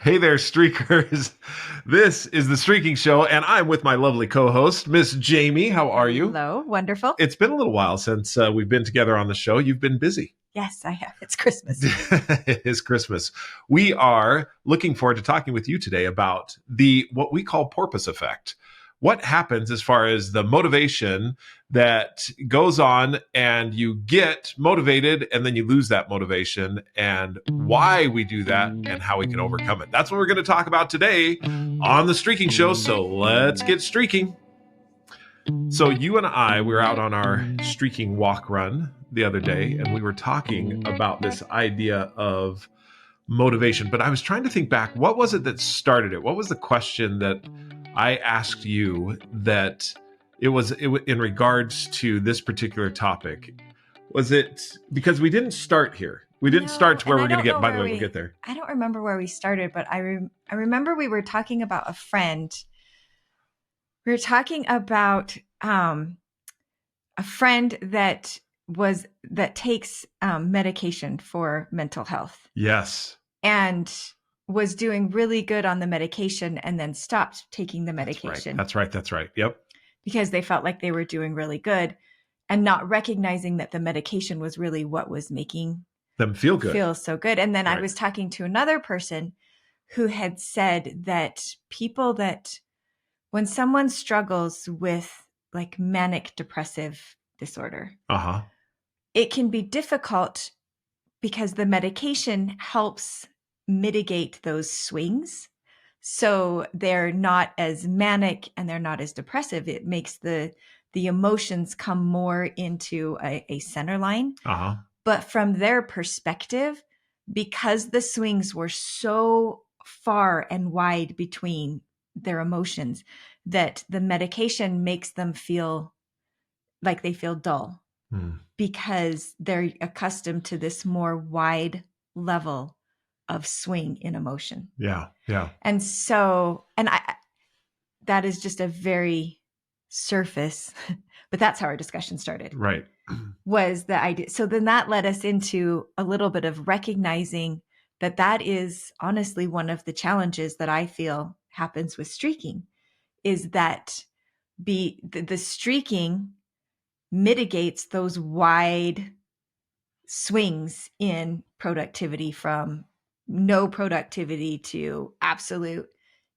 Hey there, streakers. This is the Streaking Show, and I'm with my lovely co-host, Miss Jamie. How are you? Hello, wonderful. It's been a little while since we've been together on the show. You've been busy. Yes, I have. It's Christmas. It is Christmas. We are looking forward to talking with you today about the what we call porpoise effect. What happens as far as the motivation that goes on and you get motivated and then you lose that motivation and why we do that and how we can overcome it. That's what we're going to talk about today on the Streaking Show. So let's get streaking. So you and I, we were out on our streaking walk run the other day, and we were talking about this idea of motivation. But I was trying to think back, what was it that started it? What was the question that I asked you that it was in regards to this particular topic? Was it because we didn't start here? We didn't start to where we're going to get. By the way, we'll get there. I don't remember where we started, but I remember we were talking about a friend. We were talking about a friend that takes medication for mental health. Yes. And was doing really good on the medication and then stopped taking the medication. That's right. Yep. Because they felt like they were doing really good and not recognizing that the medication was really what was making them feel so good. And then I was talking to another person who had said that when someone struggles with like manic depressive disorder, it can be difficult because the medication helps mitigate those swings. So they're not as manic and they're not as depressive. It makes the emotions come more into a center line. But from their perspective, because the swings were so far and wide between their emotions, that the medication makes them feel like they feel dull because they're accustomed to this more wide level of swing in emotion. Yeah. And so, that is just a very surface, but that's how our discussion started. Right. Was the idea. So then that led us into a little bit of recognizing that is honestly one of the challenges that I feel happens with streaking, is that the streaking mitigates those wide swings in productivity from no productivity to absolute,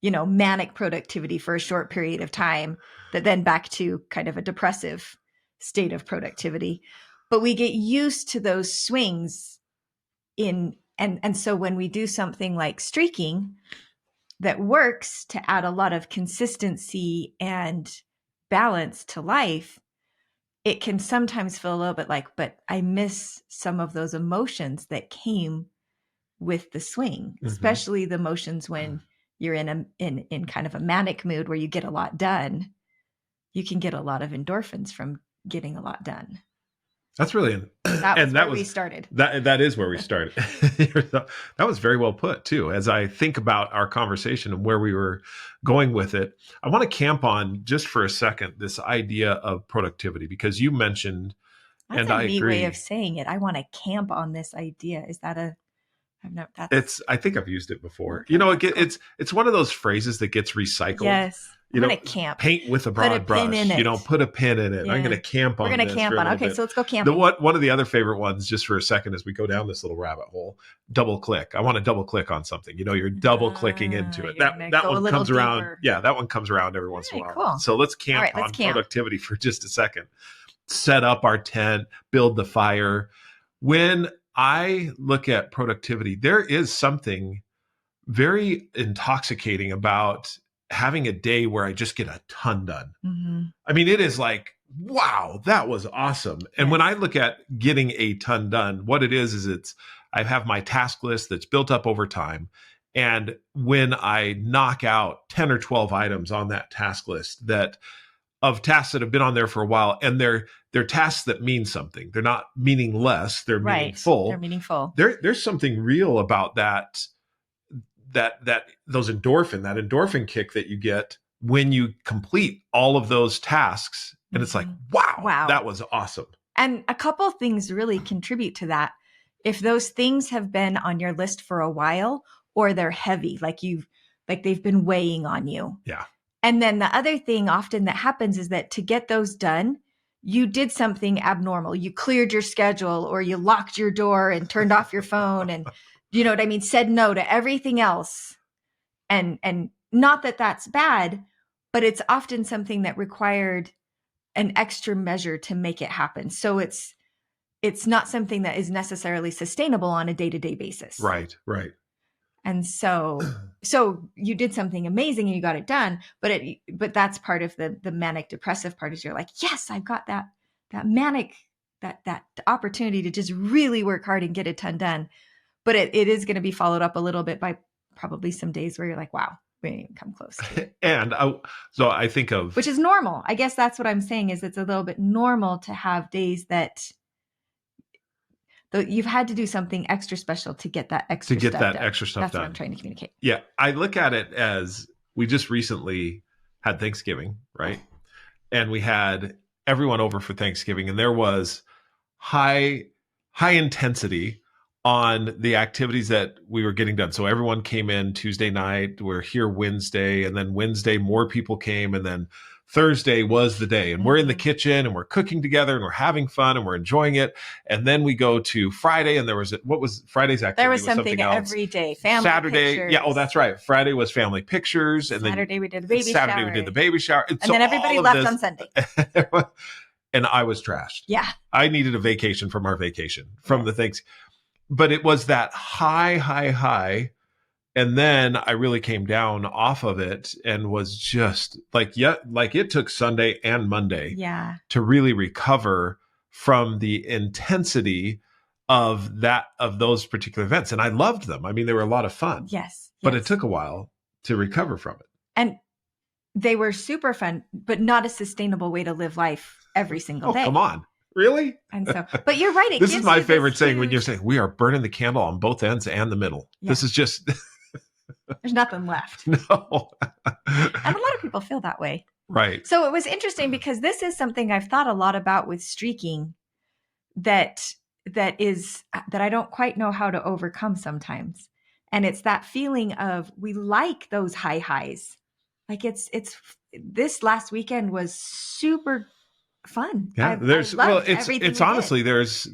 manic productivity for a short period of time, but then back to kind of a depressive state of productivity. But we get used to those swings and so when we do something like streaking that works to add a lot of consistency and balance to life, it can sometimes feel a little bit like, but I miss some of those emotions that came with the swing, especially the emotions when you're in kind of a manic mood where you get a lot done. You can get a lot of endorphins from getting a lot done. That's really, where we started. That is where we started. That was very well put too. As I think about our conversation and where we were going with it, I want to camp on just for a second this idea of productivity, because you mentioned, that's and a I neat agree. way of saying it. I want to camp on this idea. Is that I think I've used it before. Okay, it's one of those phrases that gets recycled. Yes. Camp. Paint with a broad brush. Put a pin in it. Yeah. I'm going to camp on. We're going to camp on. Okay, so let's go camping. One of the other favorite ones, just for a second, as we go down this little rabbit hole, double click. I want to double click on something. You're double clicking into it. That one comes around. Deeper. Yeah, that one comes around every once in a while. Cool. So let's camp on productivity for just a second. Set up our tent, build the fire. When I look at productivity, there is something very intoxicating about having a day where I just get a ton done. I mean, it is like, wow, that was awesome. And when I look at getting a ton done, what it is I have my task list that's built up over time. And when I knock out 10 or 12 items on that task list of tasks that have been on there for a while, and they're tasks that mean something. They're not meaningless. They're meaningful. They're meaningful. There's something real about that endorphin kick that you get when you complete all of those tasks. And it's like, wow, that was awesome. And a couple of things really contribute to that. if those things have been on your list for a while, or they're heavy, like they've been weighing on you. Yeah. And then the other thing often that happens is that to get those done, you did something abnormal. You cleared your schedule, or you locked your door and turned off your phone and, you know what I mean, said no to everything else. And not that that's bad, but it's often something that required an extra measure to make it happen. So it's not something that is necessarily sustainable on a day-to-day basis. Right. And so you did something amazing and you got it done, but that's part of the manic depressive part, is you're like, yes, I've got that manic, that opportunity to just really work hard and get a ton done. But it is going to be followed up a little bit by probably some days where you're like, wow, we didn't even come close to it. And so I think of, which is normal. I guess that's what I'm saying, is it's a little bit normal to have days that you've had to do something extra special to get that extra stuff done. That's what I'm trying to communicate. Yeah. I look at it as, we just recently had Thanksgiving, right? And we had everyone over for Thanksgiving, and there was high intensity on the activities that we were getting done. So everyone came in Tuesday night, we're here Wednesday, and then Wednesday more people came, and then Thursday was the day, and we're in the kitchen and we're cooking together and we're having fun and we're enjoying it. And then we go to Friday, and what was Friday's activity? There was something every day. Family Saturday, pictures. yeah. Oh, that's right. Friday was family pictures, and Saturday we did the baby shower. Saturday we did the baby shower, and so then everybody left on Sunday. And I was trashed. Yeah, I needed a vacation from our vacation from the things, but it was that high. And then I really came down off of it and was just like it took Sunday and Monday to really recover from the intensity of those particular events. And I loved them. I mean, they were a lot of fun. Yes. But it took a while to recover from it. And they were super fun, but not a sustainable way to live life every single day. Come on. Really? And so, but you're right. This is my favorite saying, when you're saying we are burning the candle on both ends and the middle. Yeah. This is just... There's nothing left. No. And a lot of people feel that way. Right. So it was interesting, because this is something I've thought a lot about with streaking that I don't quite know how to overcome sometimes. And it's that feeling of, we like those highs. Like it's this last weekend was super fun. Yeah, it's honestly, there is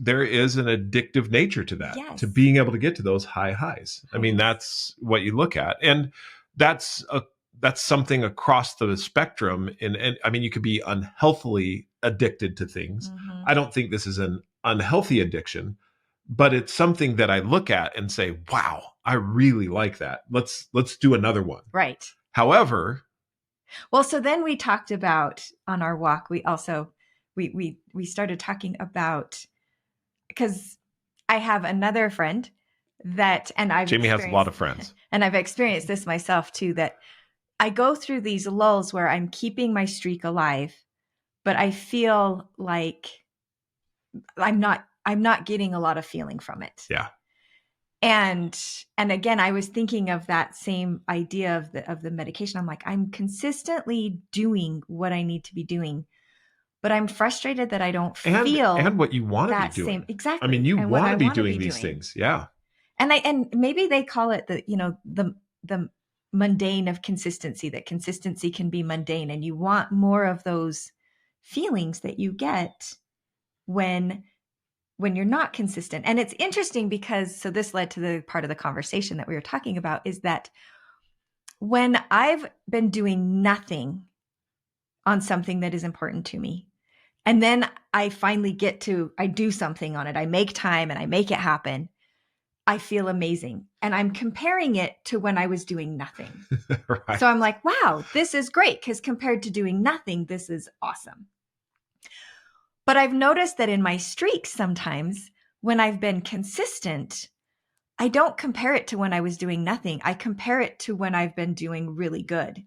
an addictive nature to that, to being able to get to those highs. I mean, that's what you look at, and that's something across the spectrum. And I mean, you could be unhealthily addicted to things. Mm-hmm. I don't think this is an unhealthy addiction, but it's something that I look at and say, wow, I really like that. Let's do another one. Right. However, well, so then we talked about, on our walk, we also we started talking about, because I have another friend Jamie has a lot of friends, and I've experienced this myself too, that I go through these lulls where I'm keeping my streak alive, but I feel like I'm not getting a lot of feeling from it. Yeah. And again, I was thinking of that same idea of the medication. I'm like, I'm consistently doing what I need to be doing, but I'm frustrated that I don't feel and what you want to be doing. Exactly. I mean, you want to be doing these things. Yeah. And maybe they call it the mundane of consistency, that consistency can be mundane, and you want more of those feelings that you get when you're not consistent. And it's interesting because, so this led to the part of the conversation that we were talking about, is that when I've been doing nothing on something that is important to me, and then I finally I do something on it, I make time and I make it happen, I feel amazing. And I'm comparing it to when I was doing nothing. Right. So I'm like, wow, this is great, because compared to doing nothing, this is awesome. But I've noticed that in my streaks, sometimes when I've been consistent, I don't compare it to when I was doing nothing. I compare it to when I've been doing really good.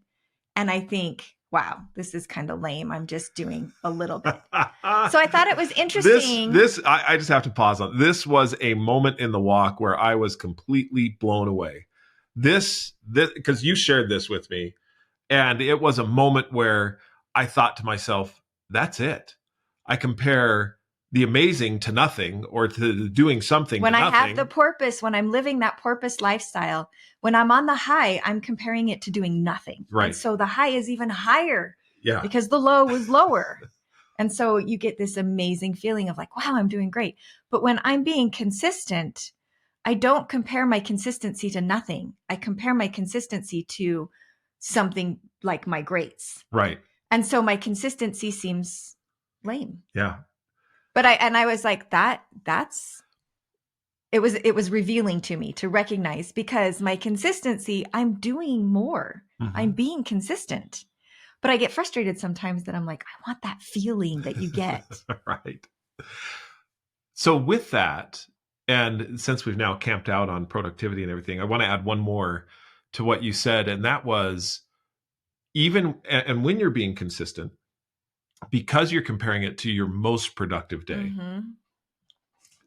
And I think, wow, this is kind of lame. I'm just doing a little bit. So I thought it was interesting. I just have to pause on this. Was a moment in the walk where I was completely blown away. This, because you shared this with me, and it was a moment where I thought to myself, that's it. I compare the amazing to nothing, or to doing something when to I nothing. have the porpoise, when I'm living that porpoise lifestyle, when I'm on the high, I'm comparing it to doing nothing. Right. And so the high is even higher Yeah. because the low was lower. And so you get this amazing feeling of like, wow, I'm doing great. But when I'm being consistent, I don't compare my consistency to nothing. I compare my consistency to something like my greats. Right. And so my consistency seems lame. Yeah. But I was like, it was revealing to me to recognize, because my consistency, I'm doing more. Mm-hmm. I'm being consistent. But I get frustrated sometimes that I'm like, I want that feeling that you get. Right. So with that, and since we've now camped out on productivity and everything, I want to add one more to what you said. And that was, and when you're being consistent, because you're comparing it to your most productive day, mm-hmm.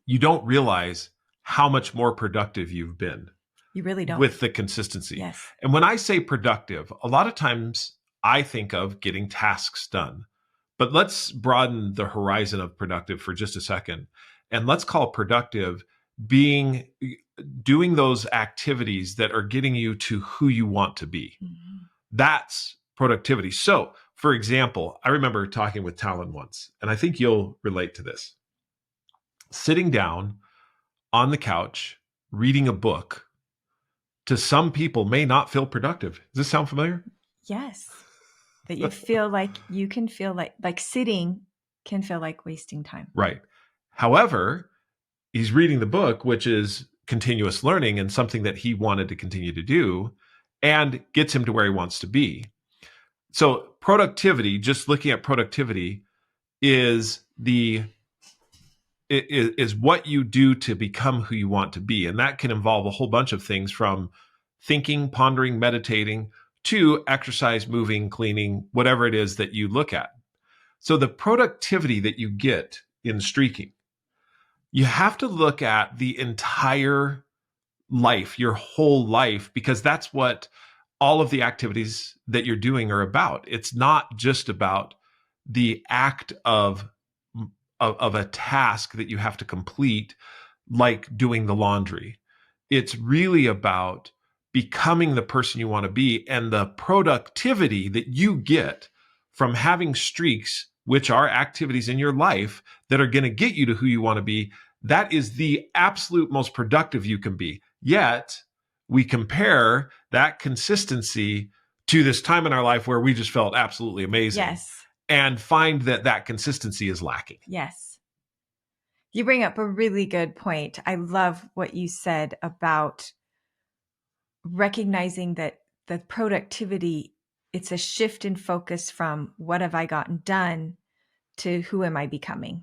you don't realize how much more productive you've been. You really don't. With the consistency. Yes. And when I say productive, a lot of times I think of getting tasks done. But let's broaden the horizon of productive for just a second. And let's call productive doing those activities that are getting you to who you want to be. Mm-hmm. That's productivity. So, for example, I remember talking with Talon once, and I think you'll relate to this. Sitting down on the couch, reading a book, to some people may not feel productive. Does this sound familiar? Yes. That you feel like you can feel like sitting can feel like wasting time. Right. However, he's reading the book, which is continuous learning and something that he wanted to continue to do, and gets him to where he wants to be. So productivity, just looking at productivity, is what you do to become who you want to be. And that can involve a whole bunch of things, from thinking, pondering, meditating, to exercise, moving, cleaning, whatever it is that you look at. So the productivity that you get in streaking, you have to look at the entire life, your whole life, because that's what all of the activities that you're doing are about. It's not just about the act of a task that you have to complete, like doing the laundry. It's really about becoming the person you want to be, and the productivity that you get from having streaks, which are activities in your life that are going to get you to who you want to be. That is the absolute most productive you can be. Yet we compare that consistency to this time in our life where we just felt absolutely amazing. Yes. And find that consistency is lacking. Yes. You bring up a really good point. I love what you said about recognizing that the productivity, it's a shift in focus from what have I gotten done to who am I becoming?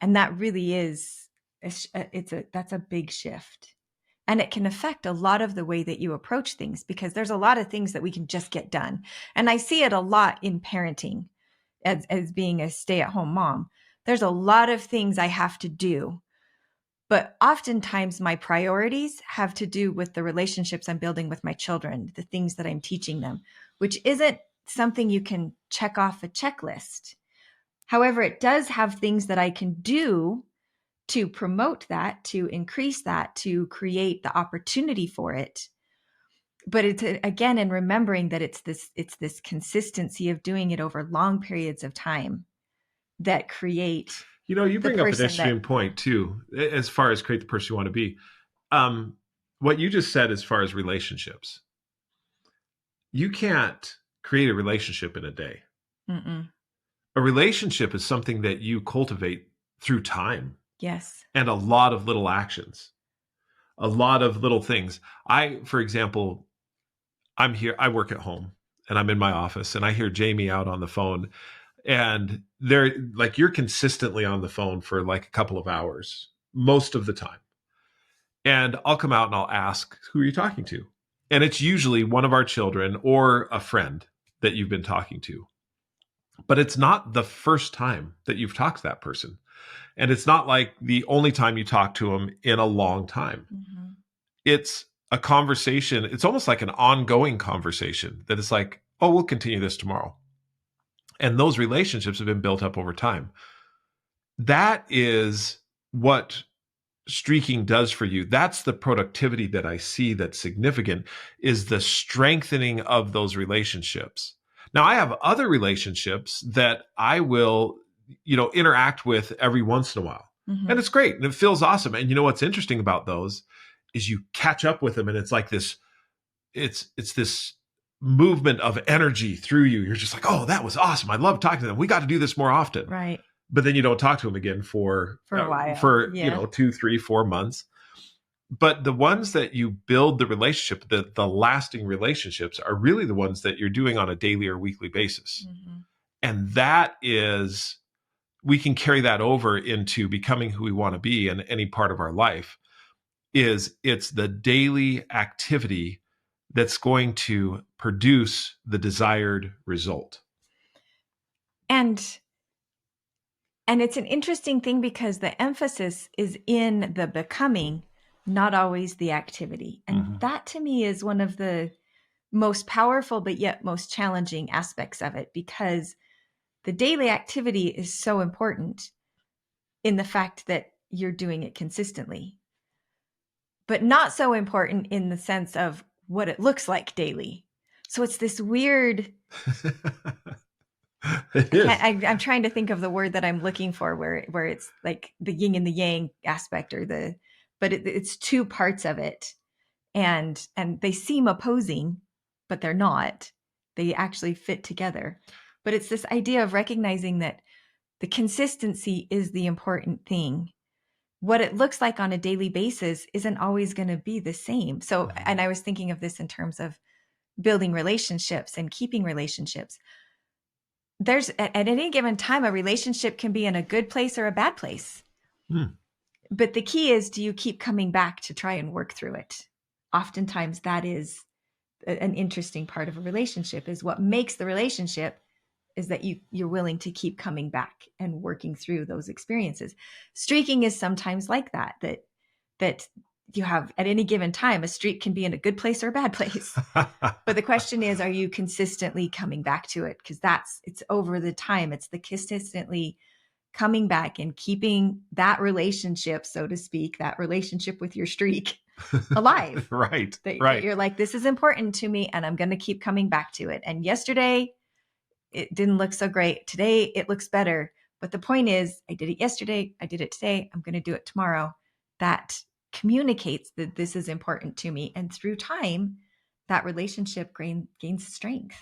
And that really is, that's a big shift. And it can affect a lot of the way that you approach things, because there's a lot of things that we can just get done. And I see it a lot in parenting as being a stay-at-home mom. There's a lot of things I have to do, but oftentimes my priorities have to do with the relationships I'm building with my children, the things that I'm teaching them, which isn't something you can check off a checklist. However, it does have things that I can do to promote that, to increase that, to create the opportunity for it. But it's, again, in remembering that it's this consistency of doing it over long periods of time that create. You bring up an interesting point too, as far as create the person you want to be. What you just said, as far as relationships, you can't create a relationship in a day. Mm-mm. A relationship is something that you cultivate through time. Yes. And a lot of little actions, a lot of little things. For example, I'm here, I work at home and I'm in my office, and I hear Jamie out on the phone, and you're consistently on the phone for like a couple of hours most of the time. And I'll come out and I'll ask, who are you talking to? And it's usually one of our children or a friend that you've been talking to. But it's not the first time that you've talked to that person. And it's not like the only time you talk to them in a long time. Mm-hmm. It's a conversation. It's almost like an ongoing conversation that is like, oh, we'll continue this tomorrow. And those relationships have been built up over time. that is what streaking does for you. That's the productivity that I see that's significant, is the strengthening of those relationships. Now, I have other relationships that I will, interact with every once in a while. Mm-hmm. And it's great. And it feels awesome. And you know what's interesting about those is you catch up with them and it's like this, it's this movement of energy through you. You're just like, oh, that was awesome. I love talking to them. We got to do this more often. Right. But then you don't talk to them again for a while, for 2, 3, 4 months. But the ones that you build the relationship, the lasting relationships, are really the ones that you're doing on a daily or weekly basis. Mm-hmm. And that is, we can carry that over into becoming who we want to be in any part of our life. It's the daily activity that's going to produce the desired result. And it's an interesting thing because the emphasis is in the becoming, not always the activity. And mm-hmm. that to me is one of the most powerful, but yet most challenging aspects of it, because the daily activity is so important in the fact that you're doing it consistently, but not so important in the sense of what it looks like daily. So it's this weird... I'm trying to think of the word that I'm looking for, where it's like the yin and the yang aspect, but it's two parts of it, and they seem opposing, but they're not. They actually fit together. But it's this idea of recognizing that the consistency is the important thing. What it looks like on a daily basis isn't always going to be the same. So, and I was thinking of this in terms of building relationships and keeping relationships. There's at any given time, a relationship can be in a good place or a bad place. But the key is, do you keep coming back to try and work through it? Oftentimes that is an interesting part of a relationship, is what makes the relationship is that you're willing to keep coming back and working through those experiences. Streaking is sometimes like that you have at any given time, a streak can be in a good place or a bad place. But the question is, are you consistently coming back to it? Because it's over the time. It's the consistently coming back and keeping that relationship, so to speak, that relationship with your streak alive. Right. That you're like, this is important to me and I'm going to keep coming back to it. And yesterday it didn't look so great. Today it looks better. But the point is, I did it yesterday. I did it today. I'm going to do it tomorrow. That communicates that this is important to me. And through time, that relationship gains strength.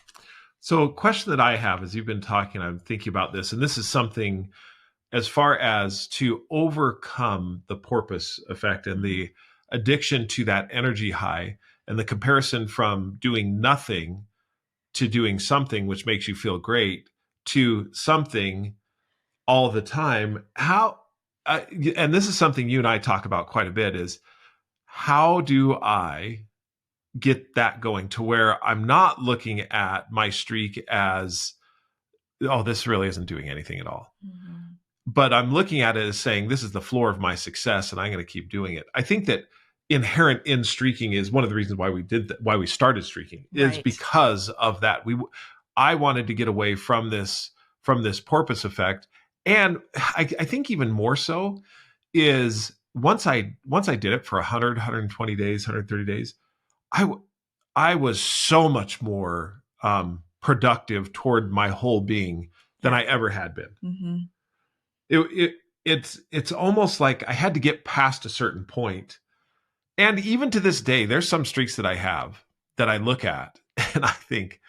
So a question that I have, as you've been talking, I'm thinking about this, and this is something as far as to overcome the porpoise effect and the addiction to that energy high and the comparison from doing nothing to doing something, which makes you feel great, to something all the time. And this is something you and I talk about quite a bit, is how do I get that going to where I'm not looking at my streak as, oh, this really isn't doing anything at all. Mm-hmm. But I'm looking at it as saying, this is the floor of my success and I'm going to keep doing it. I think that inherent in streaking is one of the reasons why we started streaking, is because of that. I wanted to get away from this porpoise effect. And I think even more so is once I did it for 100, 120 days, 130 days, I was so much more productive toward my whole being than I ever had been. Mm-hmm. It's almost like I had to get past a certain point. And even to this day, there's some streaks that I have that I look at and I think,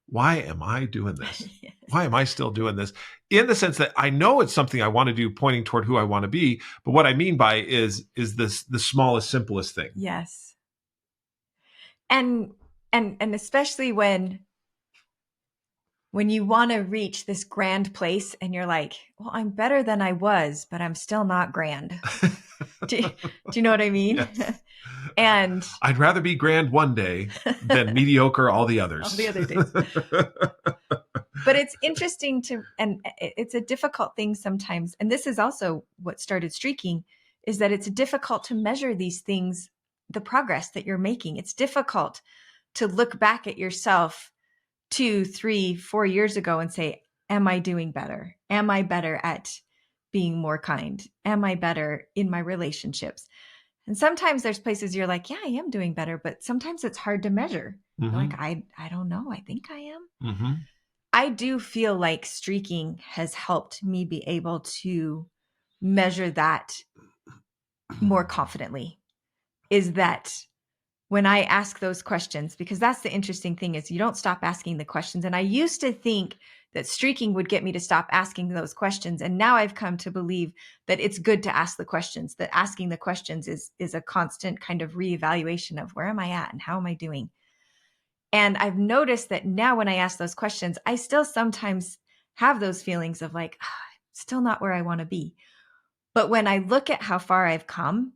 why am I doing this? Yes. Why am I still doing this? In the sense that I know it's something I want to do, pointing toward who I want to be. But what I mean by is this the smallest, simplest thing. Yes. And especially when you want to reach this grand place and you're like, well, I'm better than I was, but I'm still not grand. Do you know what I mean? Yes. And I'd rather be grand one day than mediocre all the others. All the other days. But it's interesting and it's a difficult thing sometimes. And this is also what started streaking, is that it's difficult to measure these things, the progress that you're making. It's difficult to look back at yourself 2, 3, 4 years ago and say, am I doing better? Am I better at being more kind? Am I better in my relationships? And sometimes there's places you're like, yeah, I am doing better, but sometimes it's hard to measure. Like, I don't know. I think I am. I do feel like streaking has helped me be able to measure that more confidently. Is that when I ask those questions, because that's the interesting thing is you don't stop asking the questions. And I used to think that streaking would get me to stop asking those questions. And now I've come to believe that it's good to ask the questions, that asking the questions is a constant kind of reevaluation of where am I at and how am I doing? And I've noticed that now when I ask those questions, I still sometimes have those feelings of like, still not where I want to be. But when I look at how far I've come,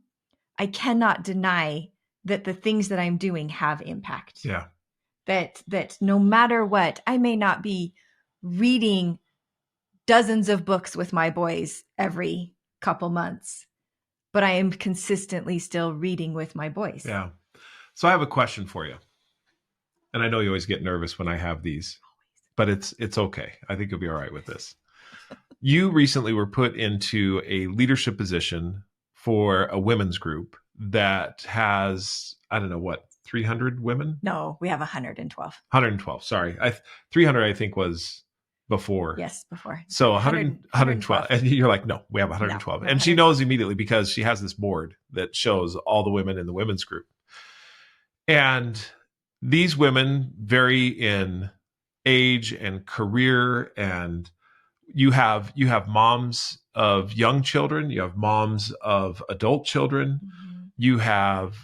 I cannot deny that the things that I'm doing have impact. Yeah. That no matter what, I may not be reading dozens of books with my boys every couple months, but I am consistently still reading with my boys. Yeah. So I have a question for you. And I know you always get nervous when I have these, but it's okay. I think you'll be all right with this. You recently were put into a leadership position for a women's group that has, I don't know what, 300 women? No, we have 112. 112, sorry. 300 I think was before. Yes, before. So 112. And you're like, no, we have 112. No, and she knows immediately because she has this board that shows all the women in the women's group. And these women vary in age and career, and you have moms of young children, you have moms of adult children, you have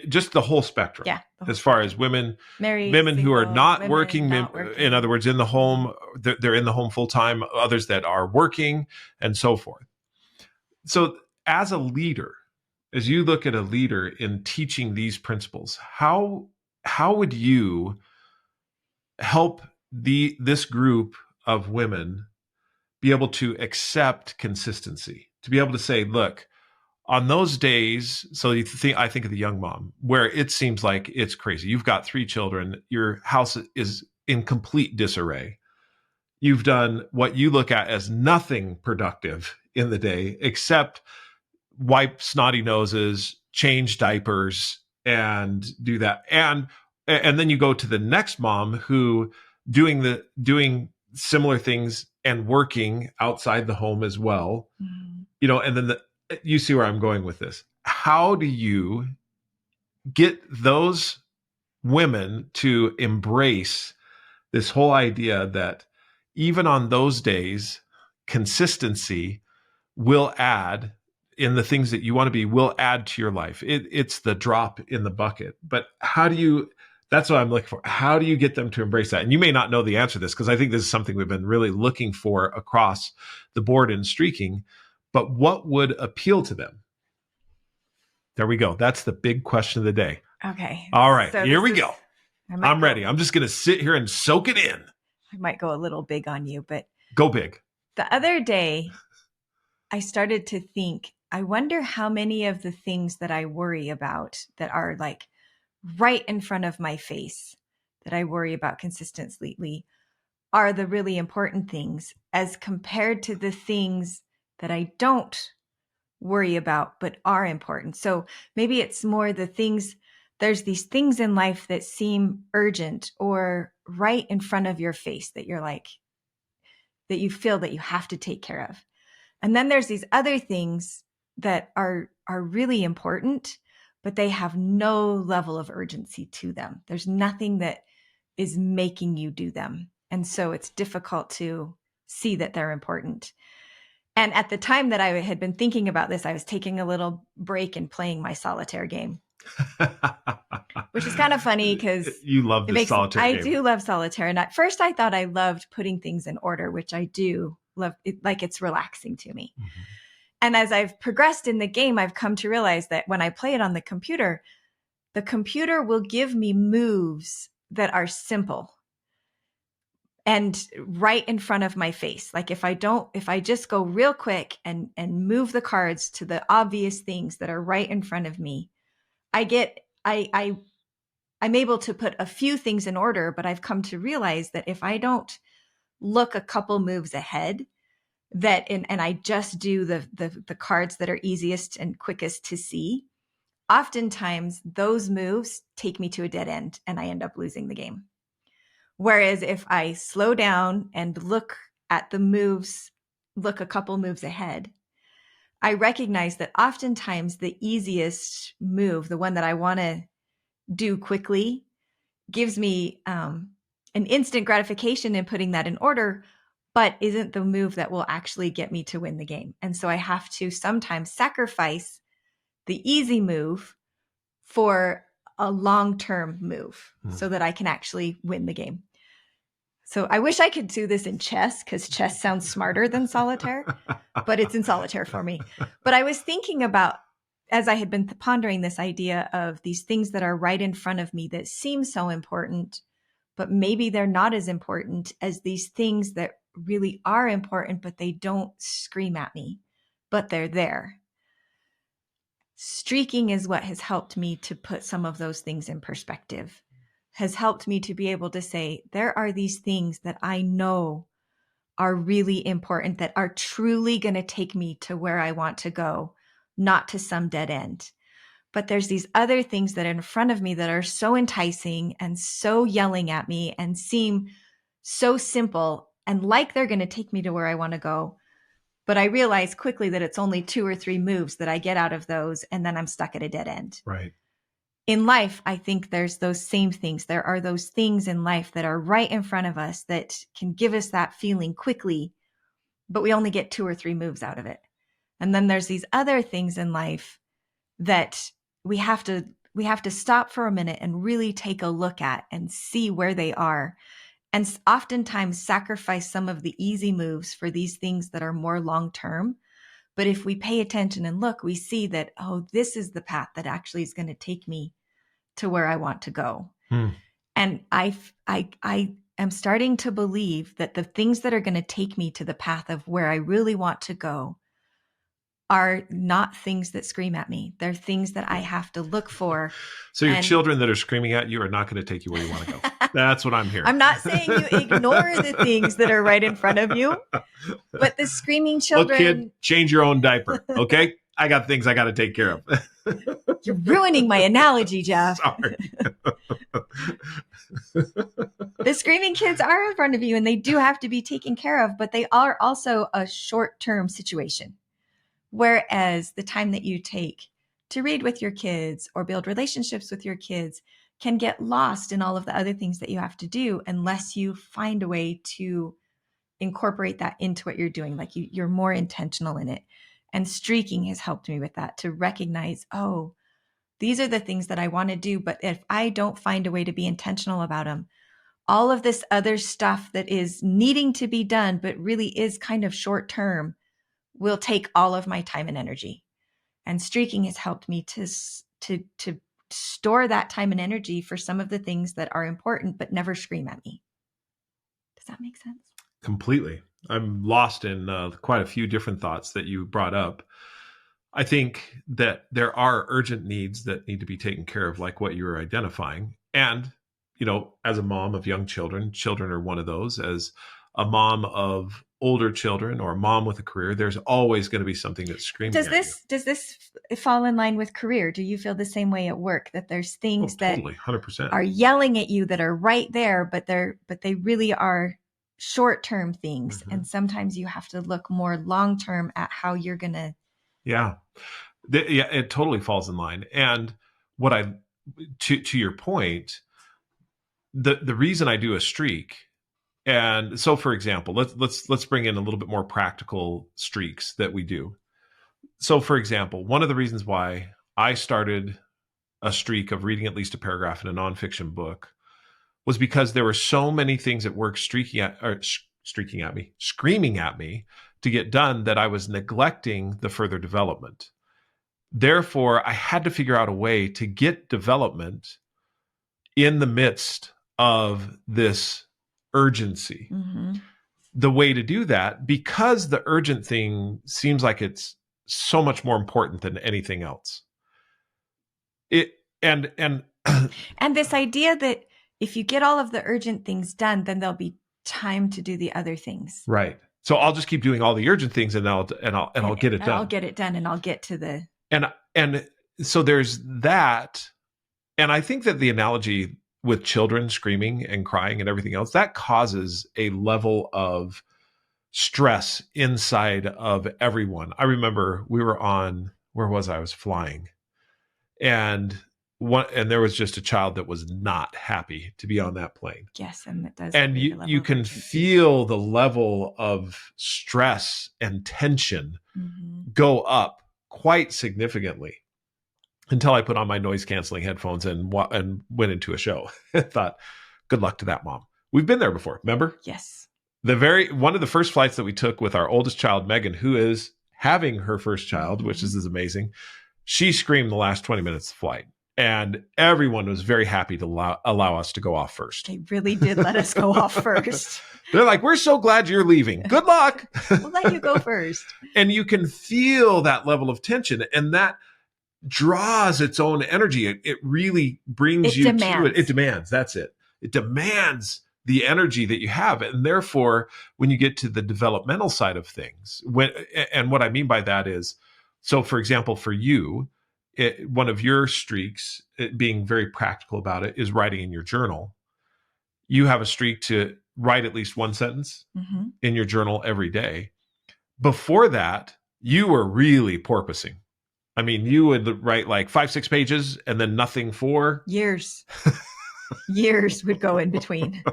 just the whole spectrum. Yeah, as far as women, married, women single, who are not women working, not working, in other words, in the home, they're in the home full time, others that are working, and so forth. So as a leader, as you look at a leader in teaching these principles, how would you help this group of women be able to accept consistency, to be able to say, look, on those days, so I think of the young mom where it seems like it's crazy. You've got 3 children. Your house is in complete disarray. You've done what you look at as nothing productive in the day except wipe snotty noses, change diapers, and do that. And then you go to the next mom who doing similar things and working outside the home as well. And then you see where I'm going with this. How do you get those women to embrace this whole idea that even on those days, consistency will add in the things that you want to be, will add to your life? It's the drop in the bucket. But that's what I'm looking for. How do you get them to embrace that? And you may not know the answer to this, because I think this is something we've been really looking for across the board in streaking. But what would appeal to them? There we go. That's the big question of the day. Okay. All right. So here we go. I'm ready. I'm just going to sit here and soak it in. I might go a little big on you, but go big. The other day, I started to think, I wonder how many of the things that I worry about that are like right in front of my face, that I worry about consistently, are the really important things as compared to the things that I don't worry about but are important. So maybe it's more the things, there's these things in life that seem urgent or right in front of your face that you're like, that you feel that you have to take care of. And then there's these other things that are really important, but they have no level of urgency to them. There's nothing that is making you do them. And so it's difficult to see that they're important. And at the time that I had been thinking about this, I was taking a little break and playing my solitaire game, which is kind of funny because you love this solitaire game. I do love solitaire. And at first I thought I loved putting things in order, which I do love. Like it's relaxing to me. Mm-hmm. And as I've progressed in the game, I've come to realize that when I play it on the computer will give me moves that are simple and right in front of my face. Like if I just go real quick and move the cards to the obvious things that are right in front of me, I'm able to put a few things in order, but I've come to realize that if I don't look a couple moves ahead, and I just do the cards that are easiest and quickest to see, oftentimes those moves take me to a dead end and I end up losing the game. Whereas if I slow down and look at the moves, look a couple moves ahead, I recognize that oftentimes the easiest move, the one that I want to do quickly, gives me an instant gratification in putting that in order, but isn't the move that will actually get me to win the game. And so I have to sometimes sacrifice the easy move for a long-term move so that I can actually win the game. So I wish I could do this in chess, because chess sounds smarter than solitaire, but it's in solitaire for me. But I was thinking about, as I had been pondering this idea of these things that are right in front of me that seem so important, but maybe they're not as important as these things that really are important, but they don't scream at me, but they're there. Streaking is what has helped me to put some of those things in perspective, has helped me to be able to say, there are these things that I know are really important, that are truly going to take me to where I want to go, not to some dead end. But there's these other things that are in front of me that are so enticing and so yelling at me and seem so simple and like they're going to take me to where I want to go. But I realize quickly that it's only 2 or 3 moves that I get out of those, and then I'm stuck at a dead end. Right. In life, I think there's those same things. There are those things in life that are right in front of us that can give us that feeling quickly, but we only get 2 or 3 moves out of it. And then there's these other things in life that we have to stop for a minute and really take a look at and see where they are, and oftentimes sacrifice some of the easy moves for these things that are more long-term. But if we pay attention and look, we see that, oh, this is the path that actually is going to take me to where I want to go. And I am starting to believe that the things that are going to take me to the path of where I really want to go are not things that scream at me. They're things that I have to look for. So your children that are screaming at you are not going to take you where you want to go. That's what I'm hearing. I'm not saying you ignore the things that are right in front of you, but the screaming children. Look, kid, change your own diaper, okay? I got things I got to take care of. You're ruining my analogy, Jeff. Sorry. The screaming kids are in front of you and they do have to be taken care of, but they are also a short-term situation. Whereas the time that you take to read with your kids or build relationships with your kids can get lost in all of the other things that you have to do unless you find a way to incorporate that into what you're doing. Like you're more intentional in it. And streaking has helped me with that, to recognize, oh, these are the things that I want to do. But if I don't find a way to be intentional about them, all of this other stuff that is needing to be done, but really is kind of short term, will take all of my time and energy. And streaking has helped me to store that time and energy for some of the things that are important, but never scream at me. Does that make sense? Completely. I'm lost in quite a few different thoughts that you brought up. I think that there are urgent needs that need to be taken care of, like what you were identifying. And, you know, as a mom of young children, children are one of those. As a mom of older children or a mom with a career, there's always going to be something that's screaming at you. Does this fall in line with career? Do you feel the same way at work, that there's things totally, 100%. that are yelling at you that are right there, but they really are short-term things. Mm-hmm. And sometimes you have to look more long-term at how you're going to. Yeah. It totally falls in line. And what to your point, the reason I do a streak. And so, for example, let's bring in a little bit more practical streaks that we do. So, for example, one of the reasons why I started a streak of reading at least a paragraph in a nonfiction book was because there were so many things at work screaming at me to get done that I was neglecting the further development. Therefore, I had to figure out a way to get development in the midst of this urgency. Mm-hmm. The way to do that, because the urgent thing seems like it's so much more important than anything else. And this idea that if you get all of the urgent things done, then there'll be time to do the other things. Right. So I'll just keep doing all the urgent things and I'll get it done. I'll get it done and I'll get to the. And so there's that. And I think that the analogy with children screaming and crying and everything else, that causes a level of stress inside of everyone. I remember we were on, where was I? I was flying. And there was just a child that was not happy to be on that plane. Yes, and it does. And you can feel the level of stress and tension go up quite significantly until I put on my noise canceling headphones and went into a show. I thought, good luck to that mom. We've been there before, remember? Yes. One of the first flights that we took with our oldest child, Megan, who is having her first child, which is amazing. She screamed the last 20 minutes of the flight. And everyone was very happy to allow us to go off first. They really did let us go off first. They're like, we're so glad you're leaving. Good luck. We'll let you go first. And you can feel that level of tension. And that draws its own energy. It really brings you to it. It demands. That's it. It demands the energy that you have. And therefore, when you get to the developmental side of things, and what I mean by that is, so for example, for you, one of your streaks, being very practical about it, is writing in your journal. You have a streak to write at least one sentence in your journal every day. Before that, you were really porpoising. I mean, you would write like 5-6 pages and then nothing for years. Years would go in between.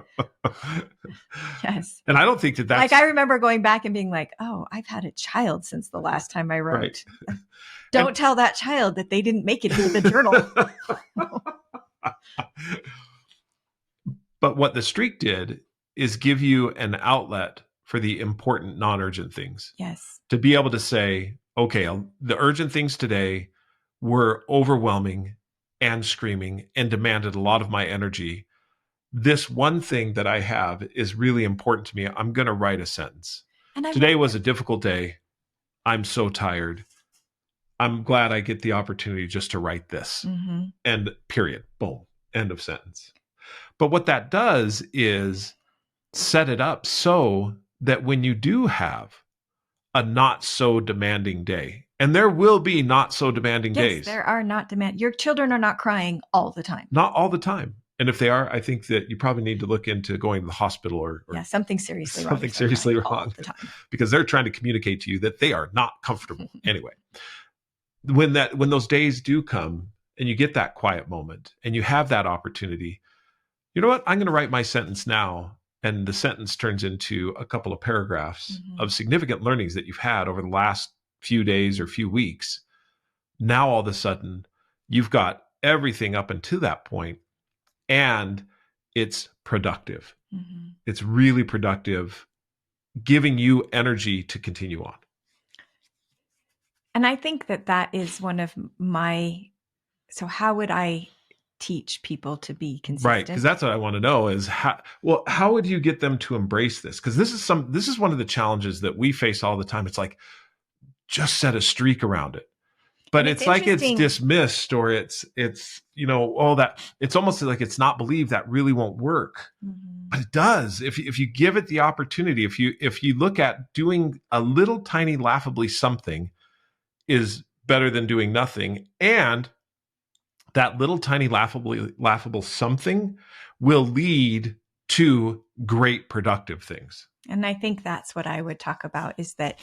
Yes. And I don't think that's like, I remember going back and being like, oh, I've had a child since the last time I wrote. Right. Don't tell that child that they didn't make it into the journal. But what the streak did is give you an outlet for the important non-urgent things. Yes. To be able to say, okay, the urgent things today were overwhelming and screaming and demanded a lot of my energy. This one thing that I have is really important to me. I'm going to write a sentence. Today was a difficult day. I'm so tired. I'm glad I get the opportunity just to write this. And period. Boom. End of sentence. But what that does is set it up so that when you do have a not so demanding day, and there will be not so demanding days. There are not demand. Your children are not crying all the time. Not all the time. And if they are, I think that you probably need to look into going to the hospital or something seriously wrong. Something seriously wrong all the time. Because they're trying to communicate to you that they are not comfortable. Anyway, when those days do come and you get that quiet moment and you have that opportunity, you know what? I'm going to write my sentence now. And the sentence turns into a couple of paragraphs of significant learnings that you've had over the last few days or few weeks. Now, all of a sudden, you've got everything up until that point, and it's productive. It's really productive, giving you energy to continue on. And I think that is one of so how would I teach people to be consistent? Right, because that's what I want to know is how would you get them to embrace this? Because this is one of the challenges that we face all the time. It's like, just set a streak around it. But it's like it's dismissed, or it's all that. It's almost like it's not believed that really won't work. But it does. If you give it the opportunity, if you look at doing a little tiny laughably something is better than doing nothing. And that little tiny laughable something will lead to great productive things. And I think that's what I would talk about, is that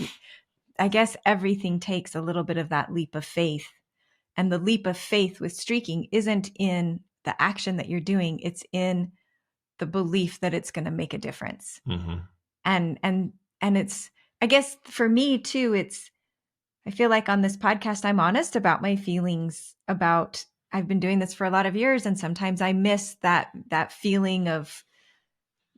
I guess everything takes a little bit of that leap of faith. And the leap of faith with streaking isn't in the action that you're doing. It's in the belief that it's going to make a difference. And it's, I guess for me too, I feel like on this podcast, I'm honest about my feelings about, I've been doing this for a lot of years. And sometimes I miss that feeling of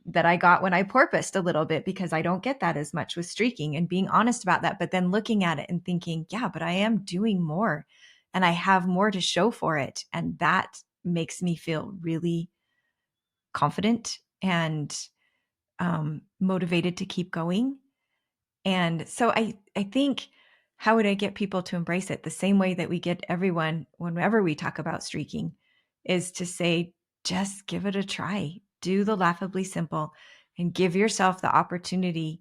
that I got when I porpoised a little bit, because I don't get that as much with streaking, and being honest about that. But then looking at it and thinking, yeah, but I am doing more and I have more to show for it. And that makes me feel really confident and motivated to keep going. And so I think, how would I get people to embrace it? The same way that we get everyone whenever we talk about streaking, is to say, just give it a try. Do the laughably simple and give yourself the opportunity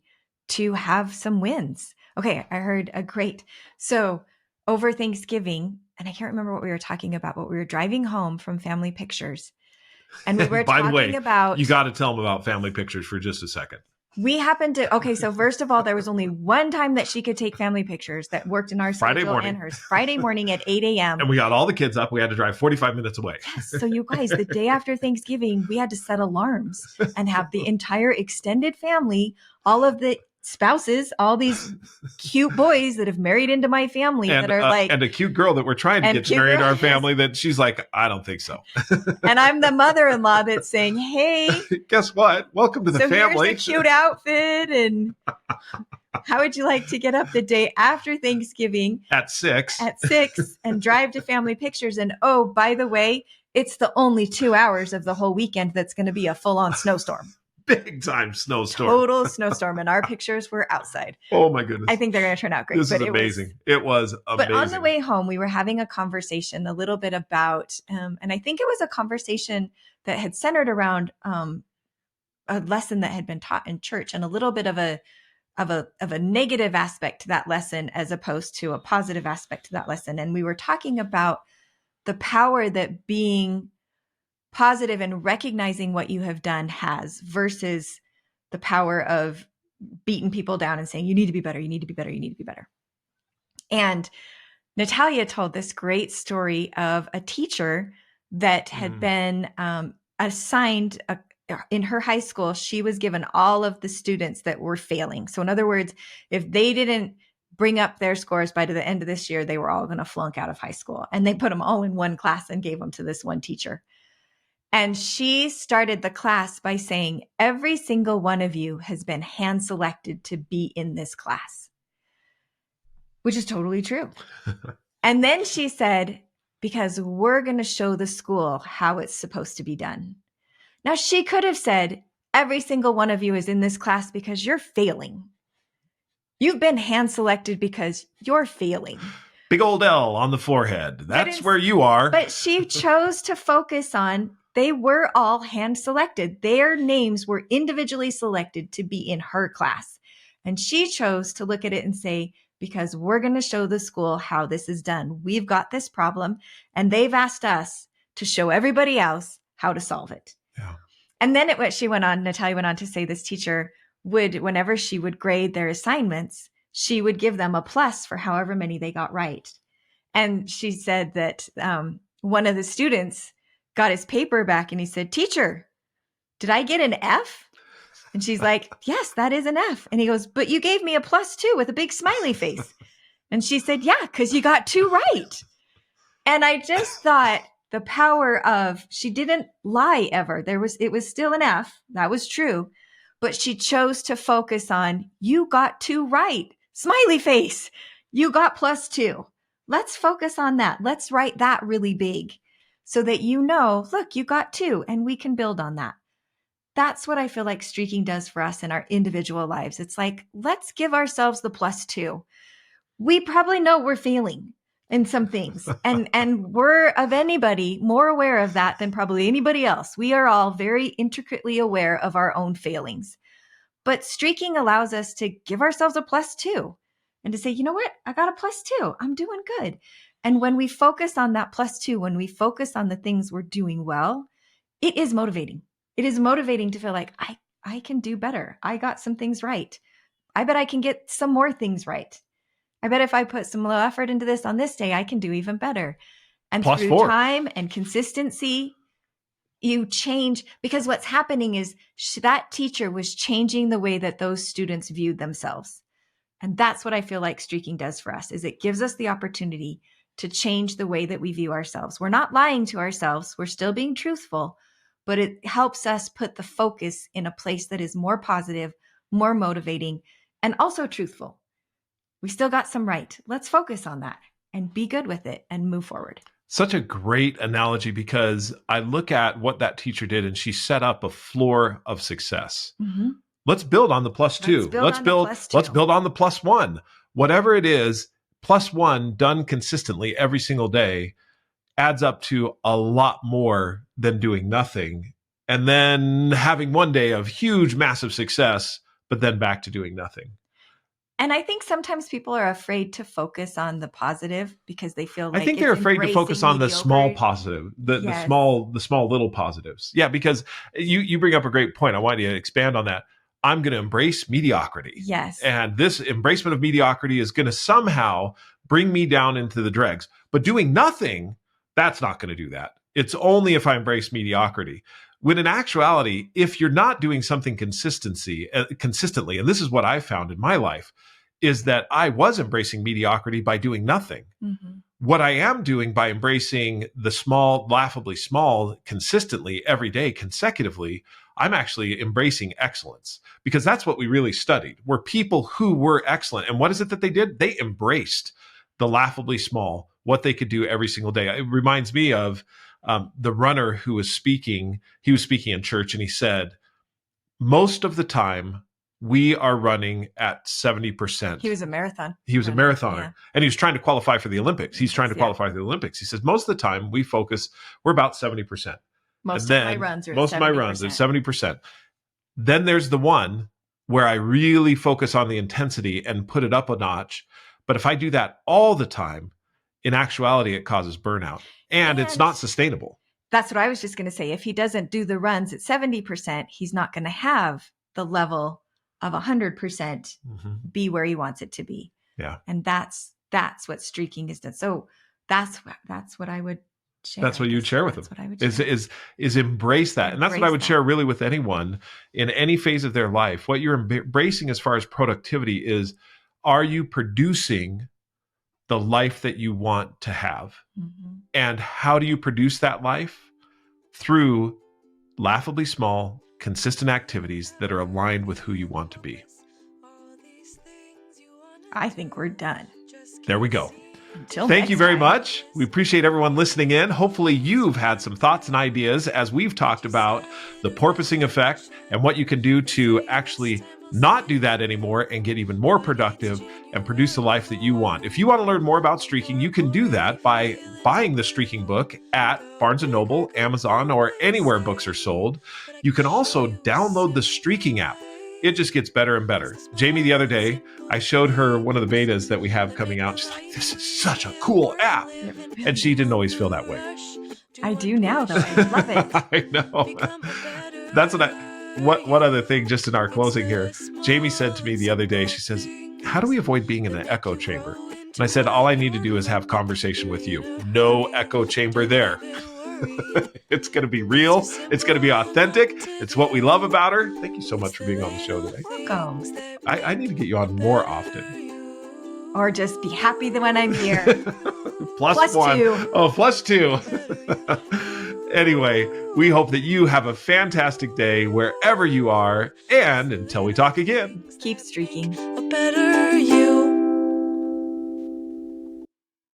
to have some wins. Okay, I heard a great. So over Thanksgiving, and I can't remember what we were talking about, but we were driving home from family pictures. And we were By talking the way, about. You got to tell them about family pictures for just a second. We happened to. Okay, so first of all, there was only one time that she could take family pictures that worked in our schedule and hers. Friday morning at 8 a.m. And we got all the kids up. We had to drive 45 minutes away. Yes. So you guys, the day after Thanksgiving, we had to set alarms and have the entire extended family, all of the spouses, all these cute boys that have married into my family and, that are like, and a cute girl that we're trying to get married to our family that she's like, I don't think so. And I'm the mother-in-law that's saying, hey, guess what? Welcome to the family. Here's a cute outfit. And how would you like to get up the day after Thanksgiving at 6 and drive to family pictures? And oh, by the way, it's the only 2 hours of the whole weekend that's going to be a full-on snowstorm. Big time snowstorm. Total snowstorm. And our pictures were outside. Oh my goodness. I think they're going to turn out great. This is amazing. It was amazing. But on the way home, we were having a conversation a little bit about, and I think it was a conversation that had centered around a lesson that had been taught in church and a little bit of a negative aspect to that lesson as opposed to a positive aspect to that lesson. And we were talking about the power that being positive and recognizing what you have done has versus the power of beating people down and saying, you need to be better, you need to be better, you need to be better. And Natalia told this great story of a teacher that had been assigned in her high school. She was given all of the students that were failing. So in other words, if they didn't bring up their scores by the end of this year, they were all going to flunk out of high school. And they put them all in one class and gave them to this one teacher. And she started the class by saying, every single one of you has been hand selected to be in this class, which is totally true. And then she said, because we're going to show the school how it's supposed to be done. Now, she could have said, every single one of you is in this class because you're failing. You've been hand selected because you're failing. Big old L on the forehead. That's where you are. But she chose to focus on, they were all hand selected. Their names were individually selected to be in her class. And she chose to look at it and say, because we're going to show the school how this is done. We've got this problem and they've asked us to show everybody else how to solve it. Yeah. And then Natalia went on to say this teacher would, whenever she would grade their assignments, she would give them a plus for however many they got right. And she said that one of the students got his paper back and he said, teacher, did I get an F? And she's like, yes, that is an F. And he goes, but you gave me a +2 with a big smiley face. And she said, yeah, because you got 2 right. And I just thought the power of, she didn't lie ever. It was still an F. That was true. But she chose to focus on, you got 2 right. Smiley face. You got +2. Let's focus on that. Let's write that really big so that look, you got 2 and we can build on that. That's what I feel like streaking does for us in our individual lives. It's like, let's give ourselves the +2. We probably know we're failing in some things and we're of anybody more aware of that than probably anybody else. We are all very intricately aware of our own failings, but streaking allows us to give ourselves a +2 and to say, you know what? I got a +2. I'm doing good. And when we focus on that +2, when we focus on the things we're doing well, it is motivating. It is motivating to feel like I can do better. I got some things right. I bet I can get some more things right. I bet if I put some low effort into this on this day, I can do even better. And through time and consistency, you change, because what's happening is that teacher was changing the way that those students viewed themselves. And that's what I feel like streaking does for us, is it gives us the opportunity to change the way that we view ourselves. We're not lying to ourselves. We're still being truthful, but it helps us put the focus in a place that is more positive, more motivating, and also truthful. We still got some right. Let's focus on that and be good with it and move forward. Such a great analogy, because I look at what that teacher did and she set up a floor of success. Mm-hmm. Let's build on the +2. Let's build on the +1. Whatever it is, +1 done consistently every single day adds up to a lot more than doing nothing. And then having one day of huge, massive success, but then back to doing nothing. And I think sometimes people are afraid to focus on the positive because they feel like I think they're afraid to focus on the small positive, the small little positives. Yeah, because you bring up a great point. I want you to expand on that. I'm going to embrace mediocrity. Yes. And this embracement of mediocrity is going to somehow bring me down into the dregs. But doing nothing, that's not going to do that. It's only if I embrace mediocrity. When in actuality, if you're not doing something consistently, and this is what I found in my life, is that I was embracing mediocrity by doing nothing. Mm-hmm. What I am doing by embracing the small, laughably small, consistently, every day, consecutively, I'm actually embracing excellence, because that's what we really studied, were people who were excellent. And what is it that they did? They embraced the laughably small, what they could do every single day. It reminds me of the runner who was speaking. He was speaking in church, and he said, most of the time, we are running at 70%. He was a marathon. He was a marathoner. Yeah. And he was trying to qualify for the Olympics. He's trying to qualify for the Olympics. He says, most of the time we're about 70%. Most of my runs are 70%. Then there's the one where I really focus on the intensity and put it up a notch. But if I do that all the time, in actuality, it causes burnout. And it's not sustainable. That's what I was just going to say. If he doesn't do the runs at 70%, he's not going to have the level of 100% be where he wants it to be. Yeah. And that's what streaking has done. So that's what I would share. That's what you'd share with them. What I would share. Is embrace that. And that's what I would share really with anyone in any phase of their life. What you're embracing as far as productivity is, are you producing the life that you want to have? Mm-hmm. And how do you produce that life? Through laughably small, consistent activities that are aligned with who you want to be. I think we're done. There we go. Thank you very much. We appreciate everyone listening in. Hopefully you've had some thoughts and ideas as we've talked about the porpoising effect and what you can do to actually not do that anymore and get even more productive and produce the life that you want. If you want to learn more about streaking, you can do that by buying the Streaking book at Barnes & Noble, Amazon, or anywhere books are sold. You can also download the Streaking app. It just gets better and better. Jamie, the other day, I showed her one of the betas that we have coming out. She's like, this is such a cool app. And she didn't always feel that way. I do now, though. I love it. I know. That's what other thing, just in our closing here, Jamie said to me the other day, she says, how do we avoid being in an echo chamber? And I said, all I need to do is have conversation with you. No echo chamber there. It's going to be real. It's going to be authentic. It's what we love about her. Thank you so much for being on the show today. Welcome. I need to get you on more often. Or just be happy when I'm here. Plus one. 2. Oh, plus 2. Anyway, we hope that you have a fantastic day wherever you are. And until we talk again, keep streaking. A better you.